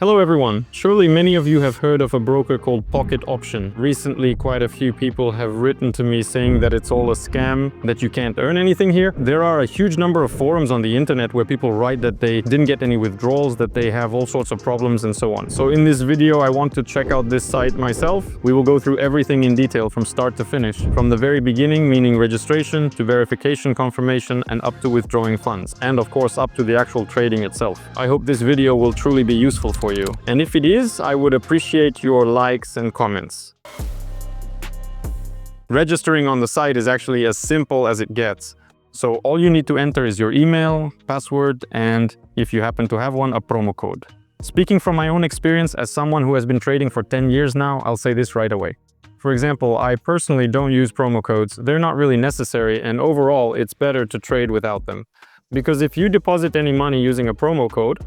Hello everyone. Surely many of you have heard of a broker called Pocket Option. Recently, quite a few people have written to me saying that it's all a scam, that you can't earn anything here. There are a huge number of forums on the internet where people write that they didn't get any withdrawals, that they have all sorts of problems and so on. So in this video, I want to check out this site myself. We will go through everything in detail from start to finish, from the very beginning, meaning registration, to verification confirmation, and up to withdrawing funds, and of course up to the actual trading itself. I hope this video will truly be useful for you. And if it is, I would appreciate your likes and comments. Registering on the site is actually as simple as it gets. So all you need to enter is your email, password, and if you happen to have one, a promo code. Speaking from my own experience as someone who has been trading for 10 years now, I'll say this right away. For example, I personally don't use promo codes. They're not really necessary, and overall, it's better to trade without them. Because if you deposit any money using a promo code,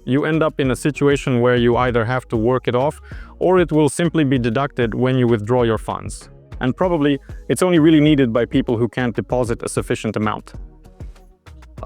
you end up in a situation where you either have to work it off or it will simply be deducted when you withdraw your funds. And probably it's only really needed by people who can't deposit a sufficient amount.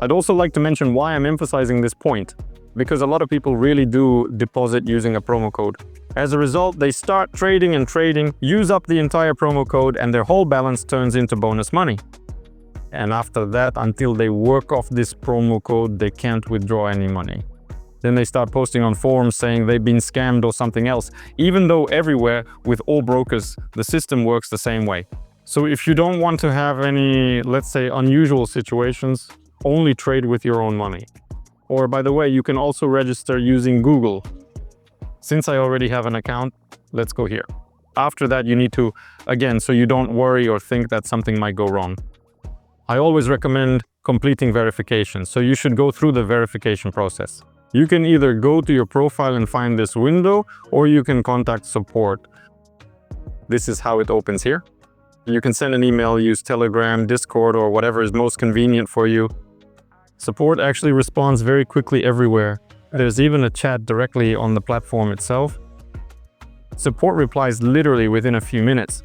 I'd also like to mention why I'm emphasizing this point, because a lot of people really do deposit using a promo code. As a result, they start trading and trading, use up the entire promo code, and their whole balance turns into bonus money. And after that, until they work off this promo code, they can't withdraw any money. Then they start posting on forums saying they've been scammed or something else, even though everywhere with all brokers, the system works the same way. So if you don't want to have any, let's say, unusual situations, only trade with your own money. Or by the way, you can also register using Google. Since I already have an account, let's go here. After that, you need to, again, so you don't worry or think that something might go wrong. I always recommend completing verification, so you should go through the verification process. You can either go to your profile and find this window, or you can contact support. This is how it opens here. You can send an email, use Telegram, Discord, or whatever is most convenient for you. Support actually responds very quickly everywhere. There's even a chat directly on the platform itself. Support replies literally within a few minutes.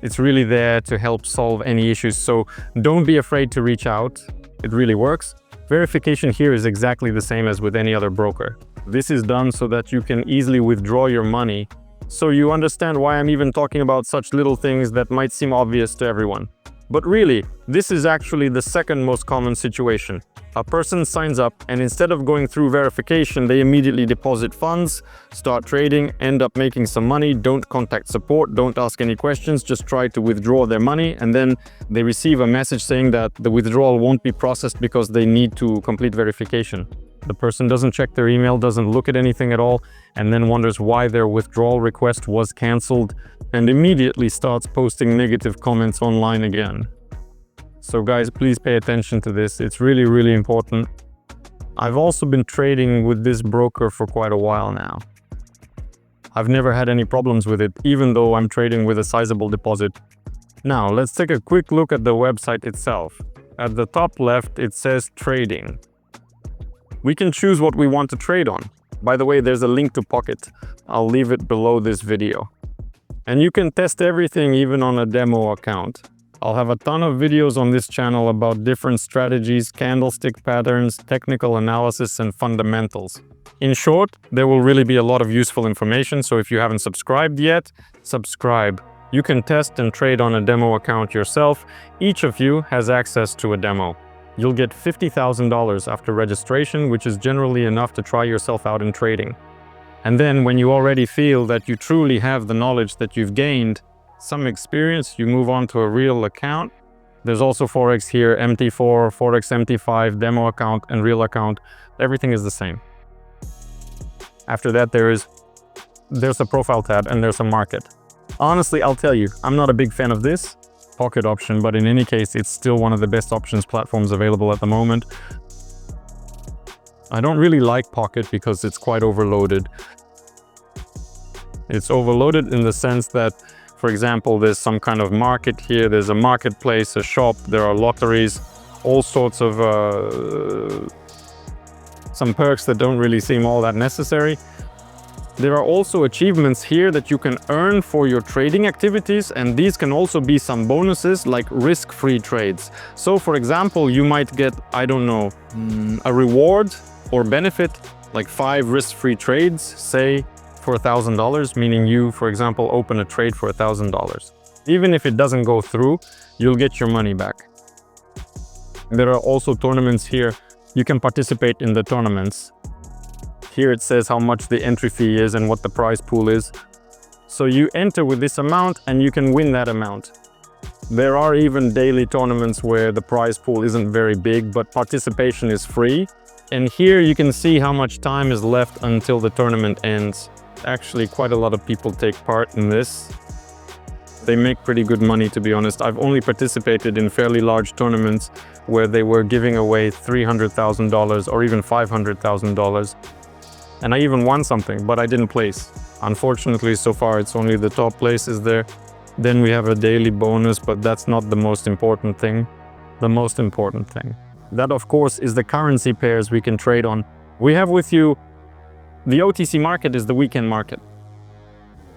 It's really there to help solve any issues, so don't be afraid to reach out. It really works. Verification here is exactly the same as with any other broker. This is done so that you can easily withdraw your money, so you understand why I'm even talking about such little things that might seem obvious to everyone. But really, this is actually the second most common situation. A person signs up and instead of going through verification, they immediately deposit funds, start trading, end up making some money, don't contact support, don't ask any questions, just try to withdraw their money, and then they receive a message saying that the withdrawal won't be processed because they need to complete verification. The person doesn't check their email, doesn't look at anything at all, and then wonders why their withdrawal request was cancelled, and immediately starts posting negative comments online again. So guys, please pay attention to this. It's really, really important. I've also been trading with this broker for quite a while now. I've never had any problems with it, even though I'm trading with a sizable deposit. Now, let's take a quick look at the website itself. At the top left, it says trading. We can choose what we want to trade on. By the way, there's a link to Pocket. I'll leave it below this video. And you can test everything even on a demo account. I'll have a ton of videos on this channel about different strategies, candlestick patterns, technical analysis, and fundamentals. In short, there will really be a lot of useful information, so if you haven't subscribed yet, subscribe. You can test and trade on a demo account yourself. Each of you has access to a demo. You'll get $50,000 after registration, which is generally enough to try yourself out in trading. And then when you already feel that you truly have the knowledge that you've gained, some experience, you move on to a real account. There's also Forex here, MT4, Forex MT5, demo account, and real account. Everything is the same. After that, there's a profile tab and there's a market. Honestly, I'll tell you, I'm not a big fan of this Pocket option, but in any case, it's still one of the best options platforms available at the moment. I don't really like Pocket because it's quite overloaded. It's overloaded in the sense that, for example, there's some kind of market here, there's a marketplace, a shop, there are lotteries, all sorts of some perks that don't really seem all that necessary. There are also achievements here that you can earn for your trading activities, and these can also be some bonuses like risk-free trades. So for example, you might get, I don't know, a reward or benefit like 5 risk-free trades, say for $1,000, meaning you, for example, open a trade for $1,000. Even if it doesn't go through, you'll get your money back. There are also tournaments here. You can participate in the tournaments. Here it says how much the entry fee is and what the prize pool is. So you enter with this amount and you can win that amount. There are even daily tournaments where the prize pool isn't very big, but participation is free. And here you can see how much time is left until the tournament ends. Actually, quite a lot of people take part in this. They make pretty good money, to be honest. I've only participated in fairly large tournaments where they were giving away $300,000 or even $500,000. And I even won something, but I didn't place. Unfortunately, so far it's only the top places there. Then we have a daily bonus, but that's not the most important thing. The most important thing. That, of course, is the currency pairs we can trade on. We have with you, the OTC market is the weekend market.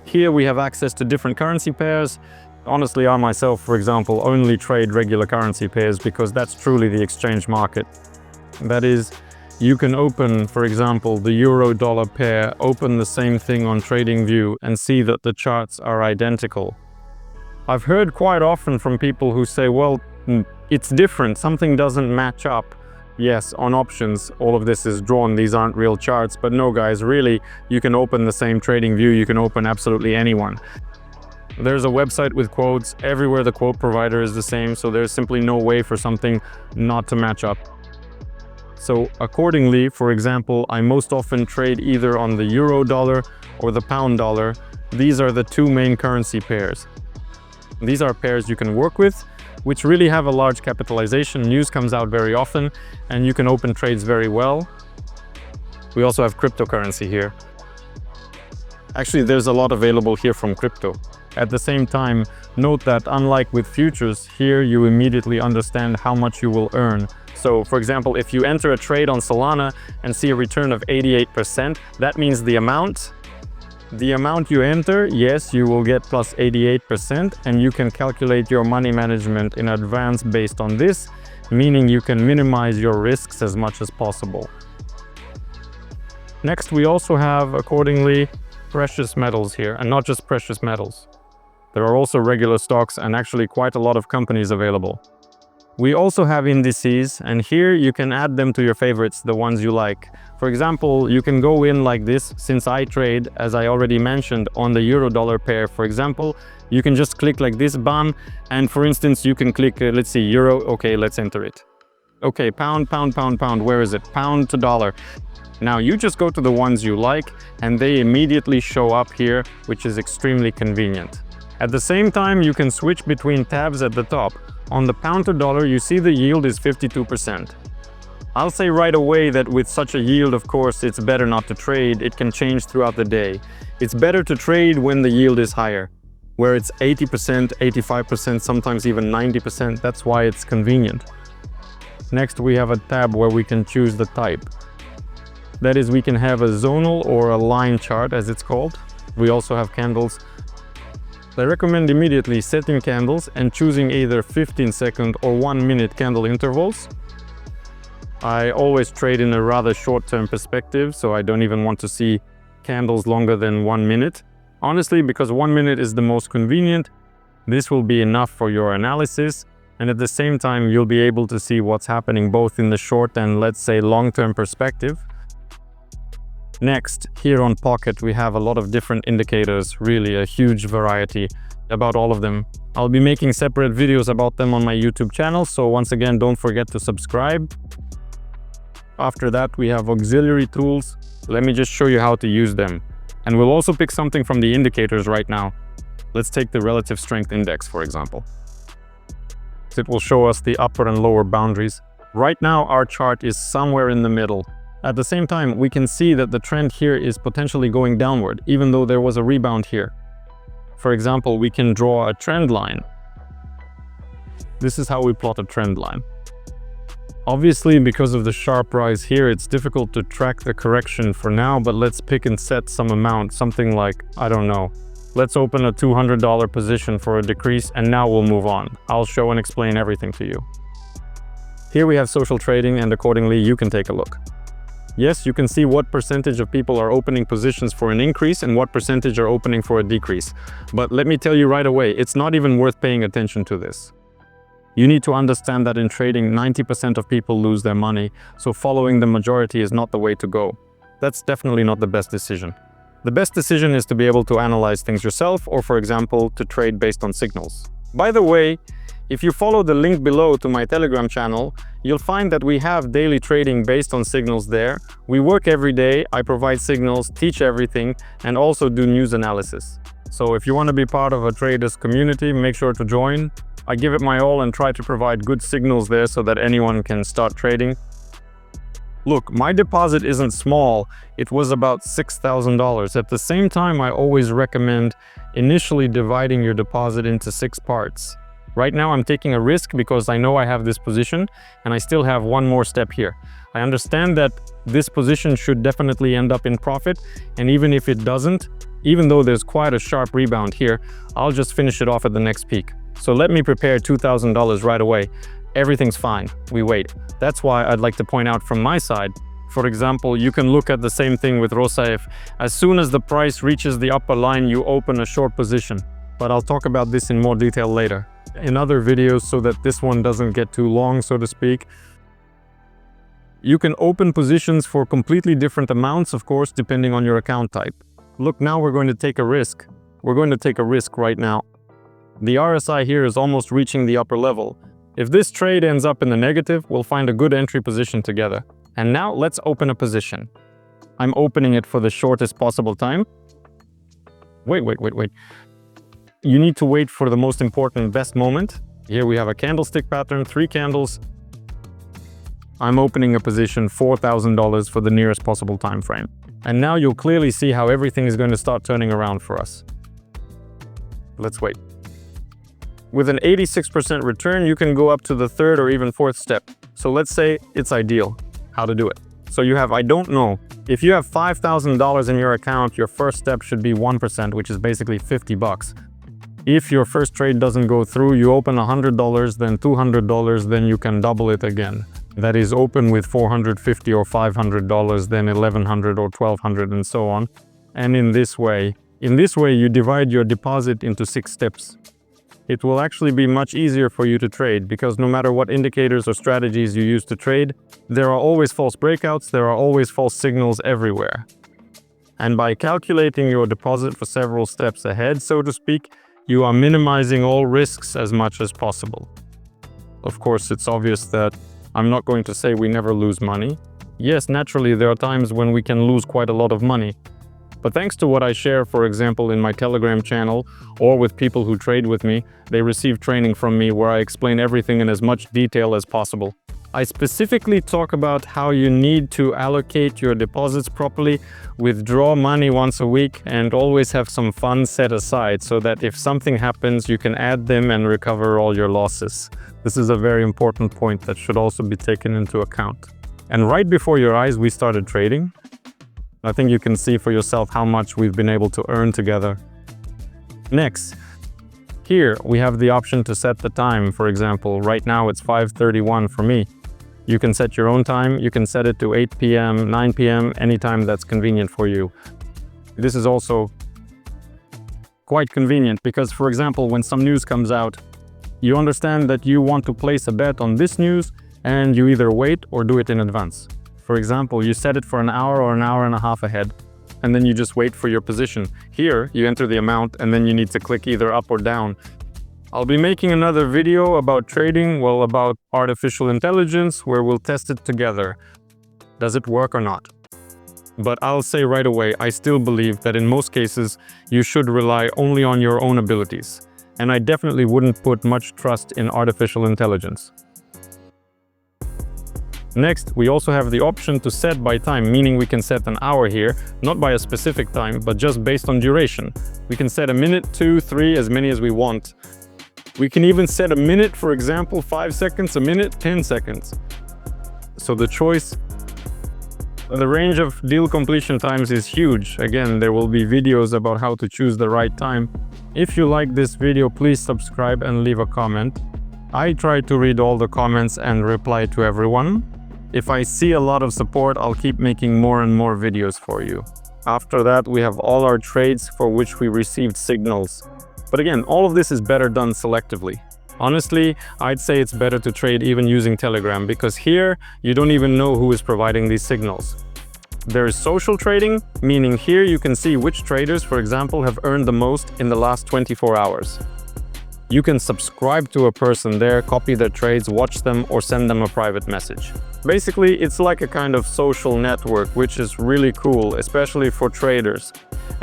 Here we have access to different currency pairs. Honestly, I myself, for example, only trade regular currency pairs because that's truly the exchange market. That is, you can open, for example, the euro-dollar pair, open the same thing on TradingView and see that the charts are identical. I've heard quite often from people who say, well, it's different, something doesn't match up. Yes, on options, all of this is drawn, these aren't real charts, but no guys, really, you can open the same TradingView, you can open absolutely anyone. There's a website with quotes, everywhere the quote provider is the same, so there's simply no way for something not to match up. So accordingly, for example, I most often trade either on the euro-dollar or the pound-dollar. These are the two main currency pairs. These are pairs you can work with, which really have a large capitalization. News comes out very often, and you can open trades very well. We also have cryptocurrency here. Actually, there's a lot available here from crypto. At the same time, note that unlike with futures, here you immediately understand how much you will earn. So, for example, if you enter a trade on Solana and see a return of 88%, that means the amount you enter, yes, you will get plus 88%, and you can calculate your money management in advance based on this, meaning you can minimize your risks as much as possible. Next, we also have, accordingly, precious metals here, and not just precious metals. There are also regular stocks and actually quite a lot of companies available. We also have indices, and here you can add them to your favorites, the ones you like. For example, you can go in like this. Since I trade, as I already mentioned, on the euro-dollar pair, for example, you can just click like this, bam, and for instance, you can click, let's see, euro, okay, let's enter it. Okay, pound, where is it? Pound to dollar. Now you just go to the ones you like, and they immediately show up here, which is extremely convenient. At the same time, you can switch between tabs at the top. On the pound to dollar, you see the yield is 52%. I'll say right away that with such a yield, of course, it's better not to trade. It can change throughout the day. It's better to trade when the yield is higher, where it's 80%, 85%, sometimes even 90%. That's why it's convenient. Next, we have a tab where we can choose the type. That is, we can have a zonal or a line chart, as it's called. We also have candles. I recommend immediately setting candles and choosing either 15-second or 1-minute candle intervals. I always trade in a rather short-term perspective, so I don't even want to see candles longer than 1 minute. Honestly, because 1 minute is the most convenient, this will be enough for your analysis, and at the same time, you'll be able to see what's happening both in the short and, let's say, long-term perspective. Next, here on Pocket, we have a lot of different indicators, really a huge variety about all of them. I'll be making separate videos about them on my YouTube channel, so once again, don't forget to subscribe. After that, we have auxiliary tools. Let me just show you how to use them. And we'll also pick something from the indicators right now. Let's take the relative strength index, for example. It will show us the upper and lower boundaries. Right now, our chart is somewhere in the middle. At the same time, we can see that the trend here is potentially going downward, even though there was a rebound here. For example, we can draw a trend line. This is how we plot a trend line. Obviously, because of the sharp rise here, it's difficult to track the correction for now, but let's pick and set some amount, something like, I don't know. Let's open a $200 position for a decrease, and now we'll move on. I'll show and explain everything to you. Here we have social trading, and accordingly, you can take a look. Yes, you can see what percentage of people are opening positions for an increase and what percentage are opening for a decrease. But let me tell you right away, it's not even worth paying attention to this. You need to understand that in trading, 90% of people lose their money, so following the majority is not the way to go. That's definitely not the best decision. The best decision is to be able to analyze things yourself, or for example, to trade based on signals. By the way, if you follow the link below to my Telegram channel, you'll find that we have daily trading based on signals there. We work every day, I provide signals, teach everything, and also do news analysis. So if you want to be part of a traders community, make sure to join. I give it my all and try to provide good signals there so that anyone can start trading. Look, my deposit isn't small, it was about $6,000. At the same time, I always recommend initially dividing your deposit into 6 parts. Right now I'm taking a risk because I know I have this position and I still have one more step here. I understand that this position should definitely end up in profit, and even if it doesn't, even though there's quite a sharp rebound here, I'll just finish it off at the next peak. So let me prepare $2,000 right away. Everything's fine, we wait. That's why I'd like to point out from my side, for example, you can look at the same thing with Rosaev. As soon as the price reaches the upper line, you open a short position. But I'll talk about this in more detail later, in other videos, so that this one doesn't get too long, so to speak. You can open positions for completely different amounts, of course, depending on your account type. Look, now we're going to take a risk. We're going to take a risk right now. The RSI here is almost reaching the upper level. If this trade ends up in the negative, we'll find a good entry position together. And now let's open a position. I'm opening it for the shortest possible time. Wait. You need to wait for the most important best moment. Here we have a candlestick pattern, 3 candles. I'm opening a position $4,000 for the nearest possible time frame. And now you'll clearly see how everything is going to start turning around for us. Let's wait. With an 86% return, you can go up to the 3rd or even 4th step. So let's say it's ideal. How to do it? So you have, I don't know. If you have $5,000 in your account, your first step should be 1%, which is basically $50. If your first trade doesn't go through, you open $100, then $200, then you can double it again. That is, open with $450 or $500, then $1,100 or $1,200, and so on. And in this way, you divide your deposit into 6 steps. It will actually be much easier for you to trade, because no matter what indicators or strategies you use to trade, there are always false breakouts, there are always false signals everywhere. And by calculating your deposit for several steps ahead, so to speak, you are minimizing all risks as much as possible. Of course, it's obvious that I'm not going to say we never lose money. Yes, naturally, there are times when we can lose quite a lot of money. But thanks to what I share, for example, in my Telegram channel or with people who trade with me, they receive training from me where I explain everything in as much detail as possible. I specifically talk about how you need to allocate your deposits properly, withdraw money once a week, and always have some funds set aside so that if something happens, you can add them and recover all your losses. This is a very important point that should also be taken into account. And right before your eyes, we started trading. I think you can see for yourself how much we've been able to earn together. Next, here we have the option to set the time. For example, right now it's 5:31 for me. You can set your own time. You can set it to 8 p.m., 9 p.m., anytime that's convenient for you. This is also quite convenient because, for example, when some news comes out, you understand that you want to place a bet on this news and you either wait or do it in advance. For example, you set it for an hour or an hour and a half ahead, and then you just wait for your position. Here, you enter the amount and then you need to click either up or down. I'll be making another video about trading, well, about artificial intelligence, where we'll test it together. Does it work or not? But I'll say right away, I still believe that in most cases, you should rely only on your own abilities. And I definitely wouldn't put much trust in artificial intelligence. Next, we also have the option to set by time, meaning we can set an hour here, not by a specific time, but just based on duration. We can set a minute, 2, 3, as many as we want. We can even set a minute, for example, 5 seconds, a minute, 10 seconds. So the choice, the range of deal completion times is huge. Again, there will be videos about how to choose the right time. If you like this video, please subscribe and leave a comment. I try to read all the comments and reply to everyone. If I see a lot of support, I'll keep making more and more videos for you. After that, we have all our trades for which we received signals. But again, all of this is better done selectively. Honestly, I'd say it's better to trade even using Telegram, because here you don't even know who is providing these signals. There is social trading, meaning here you can see which traders, for example, have earned the most in the last 24 hours. You can subscribe to a person there, copy their trades, watch them, or send them a private message. Basically, it's like a kind of social network, which is really cool, especially for traders.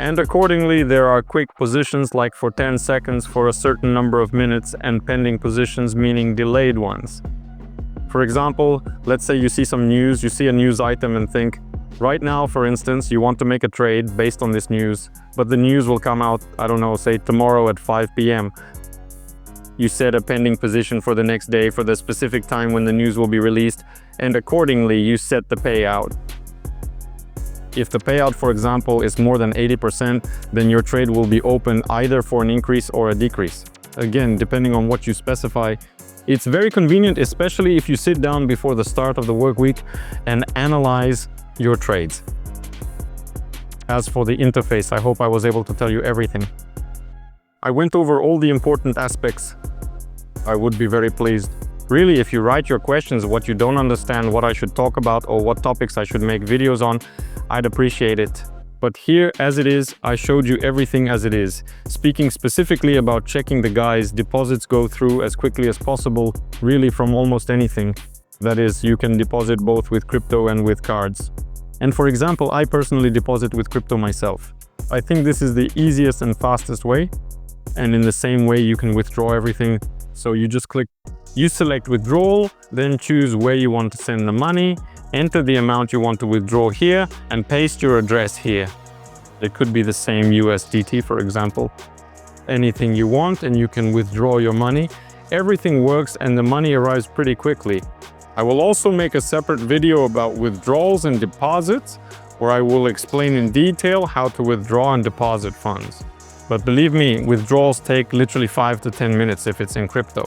And accordingly, there are quick positions like for 10 seconds for a certain number of minutes, and pending positions, meaning delayed ones. For example, let's say you see some news, you see a news item and think, right now, for instance, you want to make a trade based on this news, but the news will come out, I don't know, say tomorrow at 5 p.m. You set a pending position for the next day for the specific time when the news will be released, and accordingly you set the payout. If the payout, for example, is more than 80%, then your trade will be open either for an increase or a decrease. Again, depending on what you specify. It's very convenient, especially if you sit down before the start of the work week and analyze your trades. As for the interface, I hope I was able to tell you everything. I went over all the important aspects. I would be very pleased. Really, if you write your questions, what you don't understand, what I should talk about, or what topics I should make videos on, I'd appreciate it. But here, as it is, I showed you everything as it is. Speaking specifically about checking the guys, deposits go through as quickly as possible, really from almost anything. That is, you can deposit both with crypto and with cards. And for example, I personally deposit with crypto myself. I think this is the easiest and fastest way. And in the same way, you can withdraw everything. So you just you select withdrawal, then choose where you want to send the money, enter the amount you want to withdraw here, and paste your address here. It could be the same USDT, for example. Anything you want, and you can withdraw your money. Everything works and the money arrives pretty quickly. I will also make a separate video about withdrawals and deposits, where I will explain in detail how to withdraw and deposit funds. But believe me, withdrawals take literally 5 to 10 minutes if it's in crypto.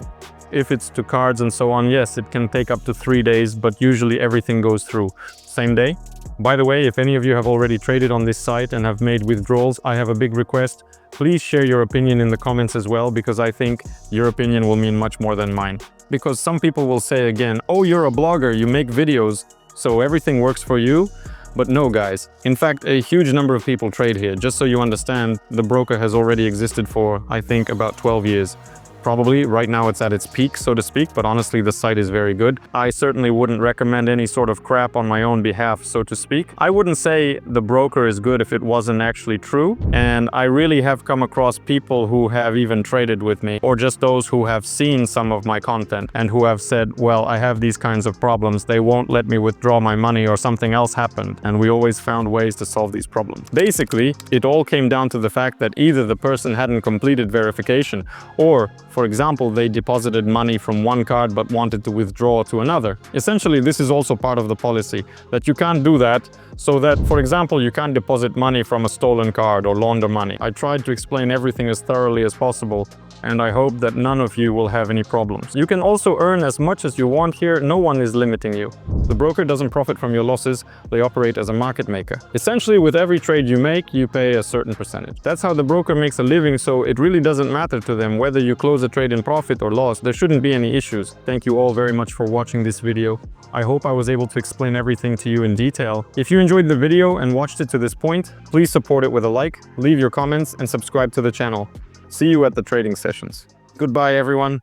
If it's to cards and so on, yes, it can take up to 3 days, but usually everything goes through same day. By the way, if any of you have already traded on this site and have made withdrawals, I have a big request. Please share your opinion in the comments as well, because I think your opinion will mean much more than mine. Because some people will say again, oh, you're a blogger, you make videos, so everything works for you. But no, guys. In fact, a huge number of people trade here. Just so you understand, the broker has already existed for, I think, about 12 years. Probably right now it's at its peak, so to speak, but honestly the site is very good. I certainly wouldn't recommend any sort of crap on my own behalf, so to speak. I wouldn't say the broker is good if it wasn't actually true, and I really have come across people who have even traded with me, or just those who have seen some of my content and who have said, well, I have these kinds of problems, they won't let me withdraw my money or something else happened, and we always found ways to solve these problems. Basically, it all came down to the fact that either the person hadn't completed verification, or for example, they deposited money from one card but wanted to withdraw to another. Essentially, this is also part of the policy, that you can't do that, so that, for example, you can't deposit money from a stolen card or launder money. I tried to explain everything as thoroughly as possible, and I hope that none of you will have any problems. You can also earn as much as you want here, no one is limiting you. The broker doesn't profit from your losses, they operate as a market maker. Essentially, with every trade you make, you pay a certain percentage. That's how the broker makes a living, so it really doesn't matter to them whether you close a trade in profit or loss. There shouldn't be any issues. Thank you all very much for watching this video. I hope I was able to explain everything to you in detail. If you enjoyed the video and watched it to this point, please support it with a like, leave your comments, and subscribe to the channel. See you at the trading sessions. Goodbye, everyone.